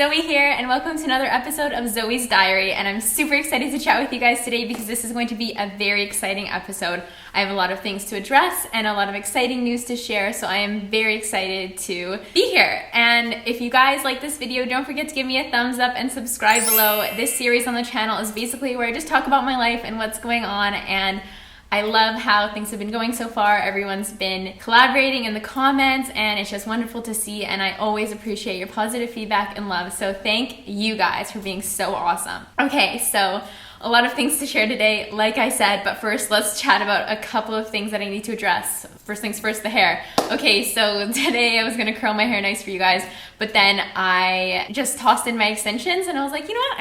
Zoe here, and welcome to another episode of Zoe's Diary. And I'm super excited to chat with you guys today because this is going to be a very exciting episode. I have a lot of things to address and a lot of exciting news to share, so I am very excited to be here. And if you guys like this video, don't forget to give me a thumbs up and subscribe below. This series on the channel is basically where I just talk about my life and what's going on, and I love how things have been going so far. Everyone's been collaborating in the comments and it's just wonderful to see, and I always appreciate your positive feedback and love. So thank you guys for being so awesome. Okay, so a lot of things to share today, like I said, but first let's chat about a couple of things that I need to address. First things first, the hair. Okay, so today I was gonna curl my hair nice for you guys, but then I just tossed in my extensions and I was like, you know what,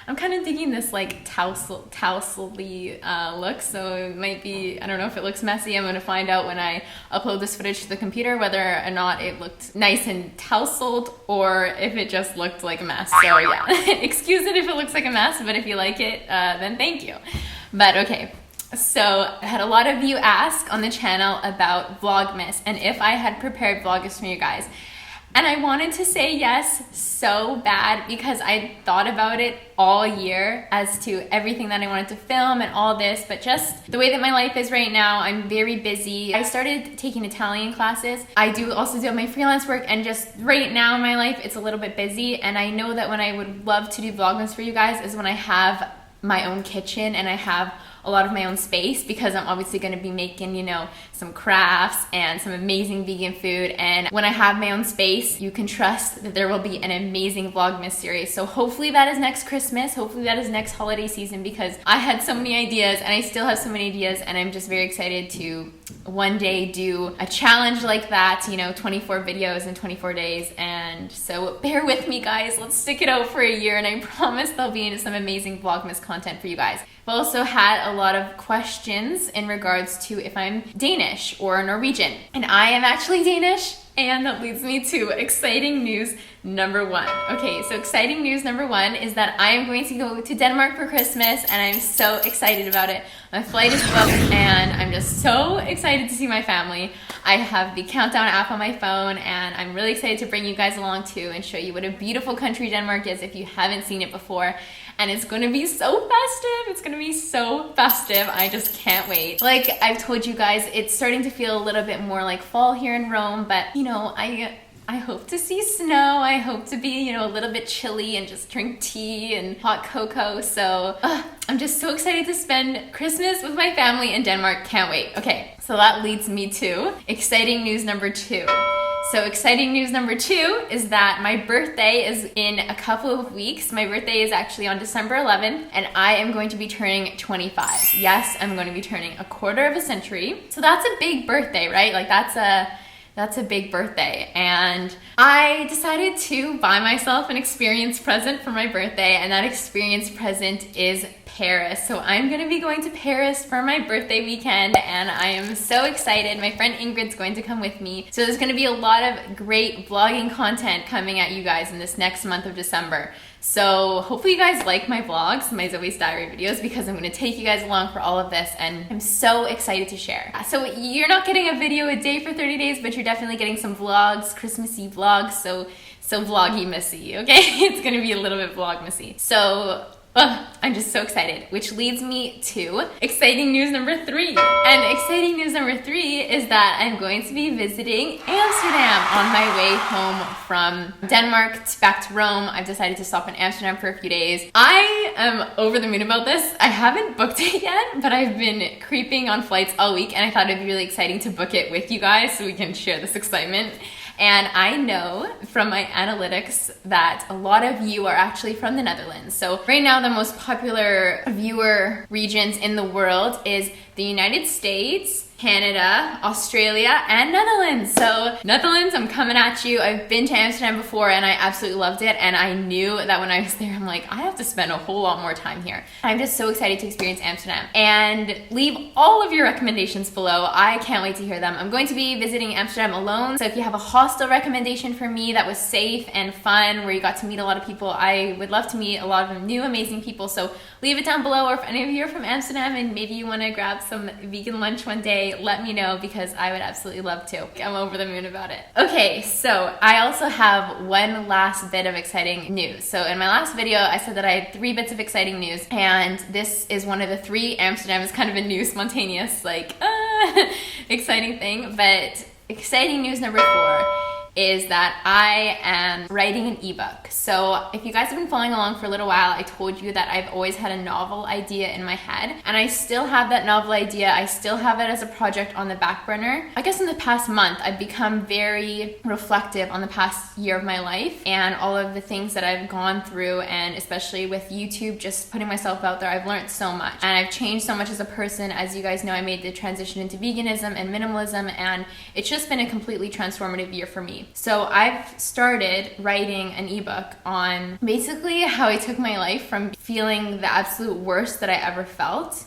I'm kind of digging this like tousley look, so it might be, I don't know if it looks messy. I'm gonna find out when I upload this footage to the computer whether or not it looked nice and tousled or if it just looked like a mess. So yeah, excuse it if it looks like a mess, but if you like it, then thank you. But okay. So I had a lot of you ask on the channel about Vlogmas and if I had prepared Vlogmas for you guys. And I wanted to say yes so bad because I thought about it all year as to everything that I wanted to film and all this, but just the way that my life is right now, I'm very busy. I started taking Italian classes. I do also do my freelance work, and just right now in my life, it's a little bit busy. And I know that when I would love to do Vlogmas for you guys is when I have my own kitchen and I have a lot of my own space, because I'm obviously going to be making, you know, some crafts and some amazing vegan food. And when I have my own space, you can trust that there will be an amazing Vlogmas series. So hopefully that is next Christmas. Hopefully that is next holiday season, because I had so many ideas and I still have so many ideas, and I'm just very excited to one day do a challenge like that, you know, 24 videos in 24 days. And so bear with me, guys. Let's stick it out for a year, and I promise there'll be some amazing Vlogmas content for you guys. I've also had a lot of questions in regards to if I'm Danish or Norwegian, and I am actually Danish, and that leads me to exciting news number one. Okay, so exciting news number one is that I am going to go to Denmark for Christmas, and I'm so excited about it. My flight is booked, and I'm just so excited to see my family. I have the countdown app on my phone, and I'm really excited to bring you guys along too and show you what a beautiful country Denmark is if you haven't seen it before. And it's gonna be so festive. It's gonna be so festive. I just can't wait. Like I've told you guys, it's starting to feel a little bit more like fall here in Rome, but you know, I hope to see snow. I hope to be, you know, a little bit chilly and just drink tea and hot cocoa. So I'm just so excited to spend Christmas with my family in Denmark. Can't wait. Okay, so that leads me to exciting news number two. So exciting news number two is that my birthday is in a couple of weeks. My birthday is actually on December 11th, and I am going to be turning 25. Yes, I'm going to be turning a quarter of a century. So that's a big birthday, right? Like that's a big birthday. And I decided to buy myself an experience present for my birthday, and that experience present is Paris. So I'm gonna be going to Paris for my birthday weekend, and I am so excited. My friend Ingrid's going to come with me. So there's gonna be a lot of great vlogging content coming at you guys in this next month of December. So hopefully you guys like my vlogs, my Zoey's Diary videos, because I'm gonna take you guys along for all of this, and I'm so excited to share. So you're not getting a video a day for 30 days, but you're definitely getting some vlogs, Christmassy vlogs, so vloggy-messy, okay? It's gonna be a little bit vlogmassy. So I'm just so excited, which leads me to exciting news number three. And exciting news number three is that I'm going to be visiting Amsterdam on my way home from Denmark back to Rome. I've decided to stop in Amsterdam for a few days. I am over the moon about this. I haven't booked it yet, but I've been creeping on flights all week, and I thought it'd be really exciting to book it with you guys so we can share this excitement. And I know from my analytics that a lot of you are actually from the Netherlands. So right now, the most popular viewer regions in the world is the United States, Canada, Australia, and Netherlands. So Netherlands, I'm coming at you. I've been to Amsterdam before and I absolutely loved it. And I knew that when I was there, I'm like, I have to spend a whole lot more time here. I'm just so excited to experience Amsterdam. And leave all of your recommendations below. I can't wait to hear them. I'm going to be visiting Amsterdam alone. So if you have a hostel recommendation for me that was safe and fun, where you got to meet a lot of people, I would love to meet a lot of new amazing people. So leave it down below. Or if any of you are from Amsterdam and maybe you want to grab some vegan lunch one day, way, let me know because I would absolutely love to. I'm over the moon about it. Okay, so I also have one last bit of exciting news. So in my last video, I said that I had 3 bits of exciting news, and this is one of the 3. Amsterdam is kind of a new, spontaneous, like, exciting thing, but exciting news number 4 is that I am writing an ebook. So if you guys have been following along for a little while, I told you that I've always had a novel idea in my head, and I still have that novel idea. I still have it as a project on the back burner. I guess in the past month, I've become very reflective on the past year of my life and all of the things that I've gone through, and especially with YouTube, just putting myself out there, I've learned so much. And I've changed so much as a person. As you guys know, I made the transition into veganism and minimalism, and it's just been a completely transformative year for me. So I've started writing an ebook on basically how I took my life from feeling the absolute worst that I ever felt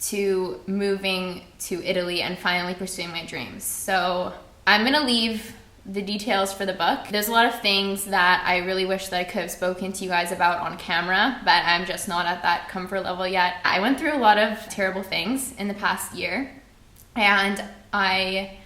to moving to Italy and finally pursuing my dreams. So I'm gonna leave the details for the book. There's a lot of things that I really wish that I could have spoken to you guys about on camera, but I'm just not at that comfort level yet. I went through a lot of terrible things in the past year, and I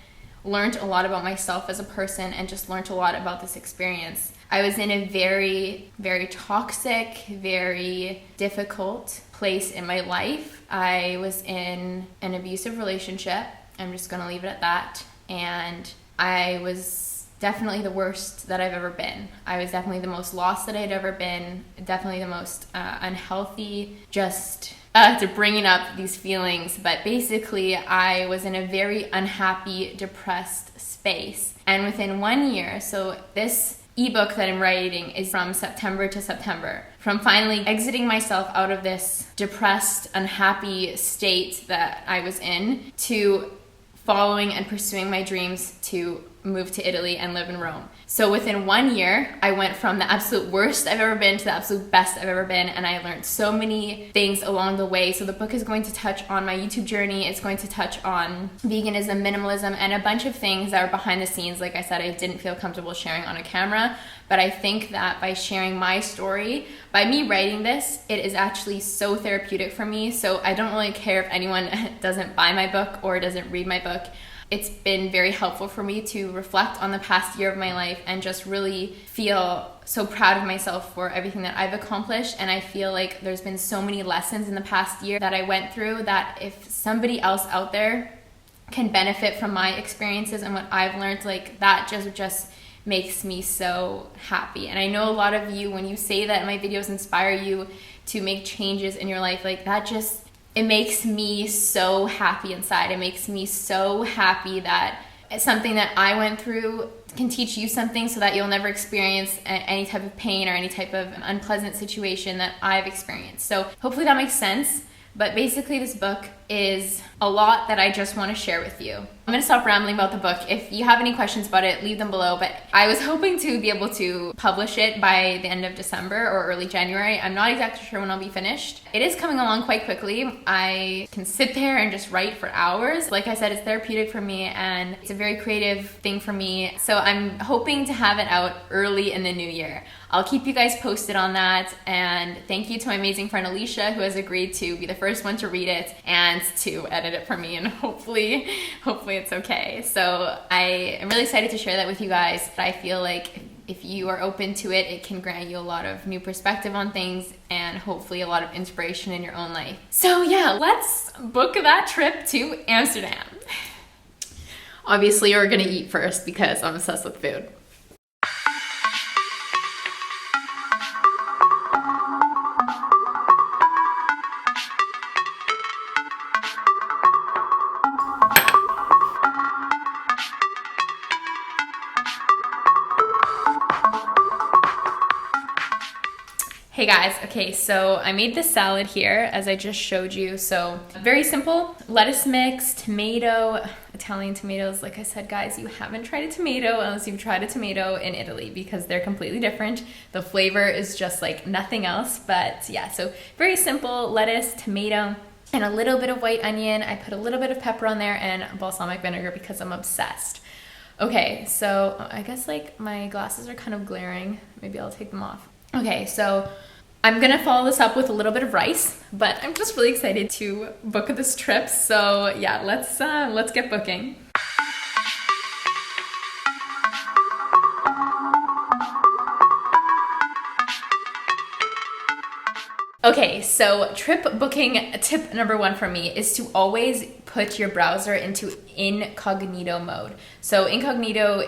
learned a lot about myself as a person and just learned a lot about this experience. I was in a very, very toxic, very difficult place in my life. I was in an abusive relationship. I'm just gonna leave it at that. And I was definitely the worst that I've ever been. I was definitely the most lost that I'd ever been, definitely the most unhealthy, just to bringing up these feelings, but basically I was in a very unhappy, depressed space. And within 1 year, so this ebook that I'm writing is from September to September, from finally exiting myself out of this depressed, unhappy state that I was in to following and pursuing my dreams to move to Italy and live in Rome. So within 1 year, I went from the absolute worst I've ever been to the absolute best I've ever been, and I learned so many things along the way. So the book is going to touch on my YouTube journey, it's going to touch on veganism, minimalism, and a bunch of things that are behind the scenes. Like I said, I didn't feel comfortable sharing on a camera, but I think that by sharing my story, by me writing this, it is actually so therapeutic for me. So I don't really care if anyone doesn't buy my book or doesn't read my book. It's been very helpful for me to reflect on the past year of my life and just really feel so proud of myself for everything that I've accomplished. And I feel like there's been so many lessons in the past year that I went through that if somebody else out there can benefit from my experiences and what I've learned, like that just makes me so happy. And I know a lot of you, when you say that my videos inspire you to make changes in your life, like that just, it makes me so happy inside. It makes me so happy that something that I went through can teach you something so that you'll never experience any type of pain or any type of unpleasant situation that I've experienced. So hopefully that makes sense. But basically this book is a lot that I just want to share with you. I'm going to stop rambling about the book. If you have any questions about it, leave them below. But I was hoping to be able to publish it by the end of December or early January. I'm not exactly sure when I'll be finished. It is coming along quite quickly. I can sit there and just write for hours. Like I said, it's therapeutic for me and it's a very creative thing for me. So I'm hoping to have it out early in the new year. I'll keep you guys posted on that. And thank you to my amazing friend Alicia, who has agreed to be the first one to read it and to edit it for me, and hopefully it's okay. So I am really excited to share that with you guys. I feel like if you are open to it, it can grant you a lot of new perspective on things and hopefully a lot of inspiration in your own life. So yeah, let's book that trip to Amsterdam. Obviously, we're gonna eat first because I'm obsessed with food. Hey guys, okay, so I made this salad here as I just showed you. So very simple, lettuce mix, tomato, Italian tomatoes. Like I said, guys, you haven't tried a tomato unless you've tried a tomato in Italy because they're completely different. The flavor is just like nothing else, but yeah, so very simple, lettuce, tomato, and a little bit of white onion. I put a little bit of pepper on there and balsamic vinegar because I'm obsessed. Okay, so I guess like my glasses are kind of glaring. Maybe I'll take them off. Okay, so I'm gonna follow this up with a little bit of rice, but I'm just really excited to book this trip. So yeah, let's get booking. Okay, so trip booking tip number 1 for me is to always put your browser into incognito mode. So incognito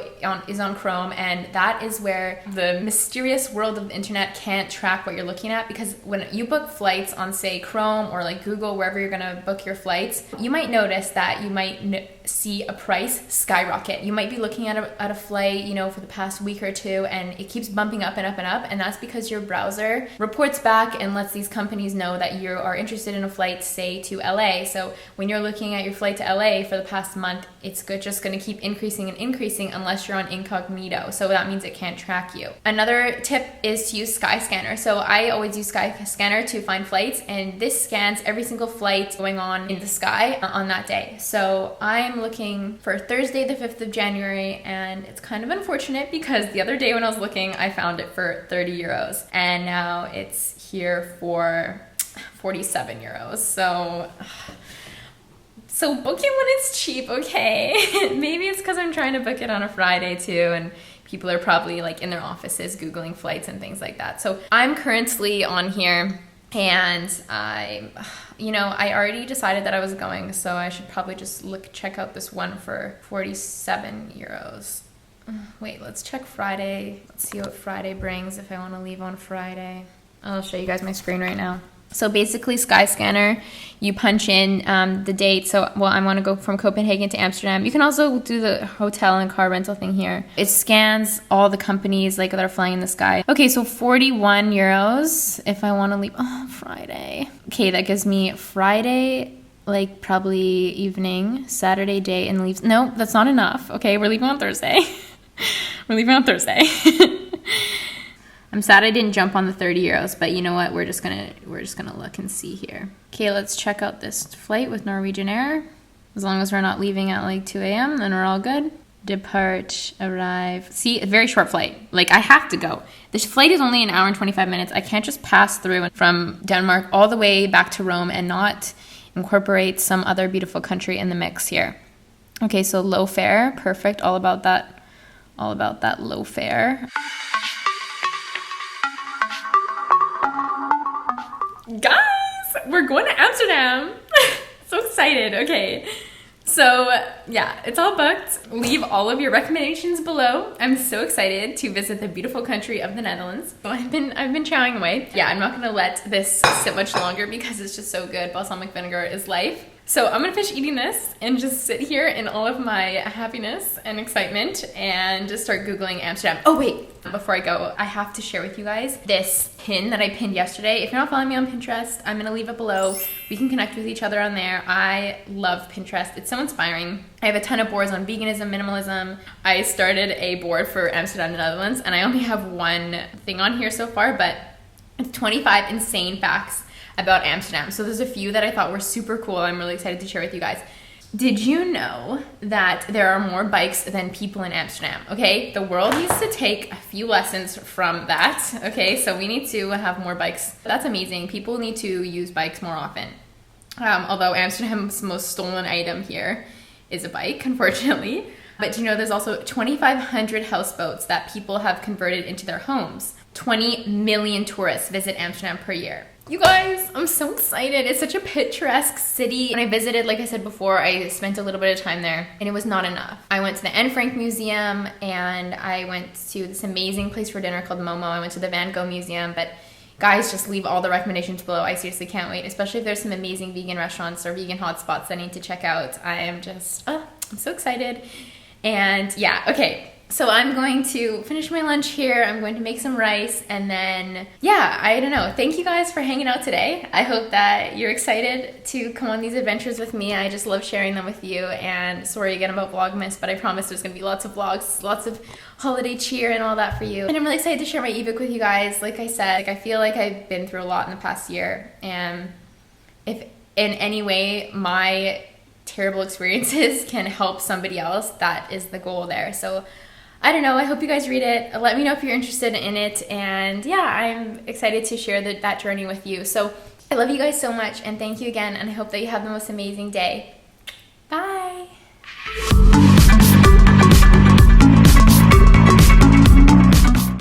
is on Chrome, and that is where the mysterious world of the internet can't track what you're looking at, because when you book flights on, say, Chrome or like Google, wherever you're gonna book your flights, you might notice that you might see a price skyrocket. You might be looking at a flight, you know, for the past week or two, and it keeps bumping up and up and up, and that's because your browser reports back and lets these companies know that you are interested in a flight, say, to LA. So when you're looking at your flight to LA for the past month, it's just going to keep increasing and increasing unless you're on incognito. So that means it can't track you. Another tip is to use Skyscanner. So I always use Skyscanner to find flights, and this scans every single flight going on in the sky on that day. So I'm looking for Thursday the 5th of January, and it's kind of unfortunate because the other day when I was looking, I found it for 30 euros, and now it's here for 47 euros. So book it when it's cheap, okay? Maybe it's because I'm trying to book it on a Friday too, and people are probably like in their offices Googling flights and things like that. So I'm currently on here, and I already decided that I was going, so I should probably just check out this one for 47 euros. Wait, let's check Friday. Let's see what Friday brings if I want to leave on Friday. I'll show you guys my screen right now. So basically, Skyscanner, you punch in the date. So, I want to go from Copenhagen to Amsterdam. You can also do the hotel and car rental thing here. It scans all the companies like that are flying in the sky. Okay, so 41 euros if I want to leave. Oh, Friday. Okay, that gives me Friday, like probably evening, Saturday day, and leaves. No, that's not enough. Okay, we're leaving on Thursday. We're leaving on Thursday. I'm sad I didn't jump on the 30 euros, but you know what? We're just gonna look and see here. Okay, let's check out this flight with Norwegian Air. As long as we're not leaving at like 2 a.m., then we're all good. Depart, arrive. See, a very short flight. Like, I have to go. This flight is only an hour and 25 minutes. I can't just pass through from Denmark all the way back to Rome and not incorporate some other beautiful country in the mix here. Okay, so low fare, perfect. All about that low fare. Guys, we're going to Amsterdam. So excited. Okay. So yeah, it's all booked. Leave all of your recommendations below. I'm so excited to visit the beautiful country of the Netherlands. So I've been chowing away. Yeah, I'm not gonna let this sit much longer because it's just so good. Balsamic vinegar is life. So I'm gonna finish eating this and just sit here in all of my happiness and excitement and just start Googling Amsterdam. Oh wait, before I go, I have to share with you guys this pin that I pinned yesterday. If you're not following me on Pinterest, I'm gonna leave it below. We can connect with each other on there. I love Pinterest. It's so inspiring. I have a ton of boards on veganism, minimalism. I started a board for Amsterdam, the Netherlands, and I only have one thing on here so far, but it's 25 insane facts about Amsterdam. So there's a few that I thought were super cool. I'm really excited to share with you guys. Did you know that there are more bikes than people in Amsterdam? Okay, the world needs to take a few lessons from that. Okay, so we need to have more bikes. That's amazing. People need to use bikes more often. Although Amsterdam's most stolen item here is a bike, unfortunately. But do you know there's also 2,500 houseboats that people have converted into their homes. 20 million tourists visit Amsterdam per year. You guys, I'm so excited. It's such a picturesque city. When I visited, like I said before, I spent a little bit of time there and it was not enough. I went to the Anne Frank Museum and I went to this amazing place for dinner called Momo. I went to the Van Gogh Museum, but guys, just leave all the recommendations below. I seriously can't wait, especially if there's some amazing vegan restaurants or vegan hotspots I need to check out. I am just, I'm so excited. And yeah, okay. So I'm going to finish my lunch here. I'm going to make some rice and then, yeah, I don't know. Thank you guys for hanging out today. I hope that you're excited to come on these adventures with me. I just love sharing them with you, and sorry again about Vlogmas, but I promise there's gonna be lots of vlogs, lots of holiday cheer and all that for you. And I'm really excited to share my ebook with you guys. Like I said, I feel like I've been through a lot in the past year, and if in any way my terrible experiences can help somebody else, that is the goal there. So I don't know. I hope you guys read it. Let me know if you're interested in it. And yeah, I'm excited to share that journey with you. So I love you guys so much, and thank you again, and I hope that you have the most amazing day. Bye.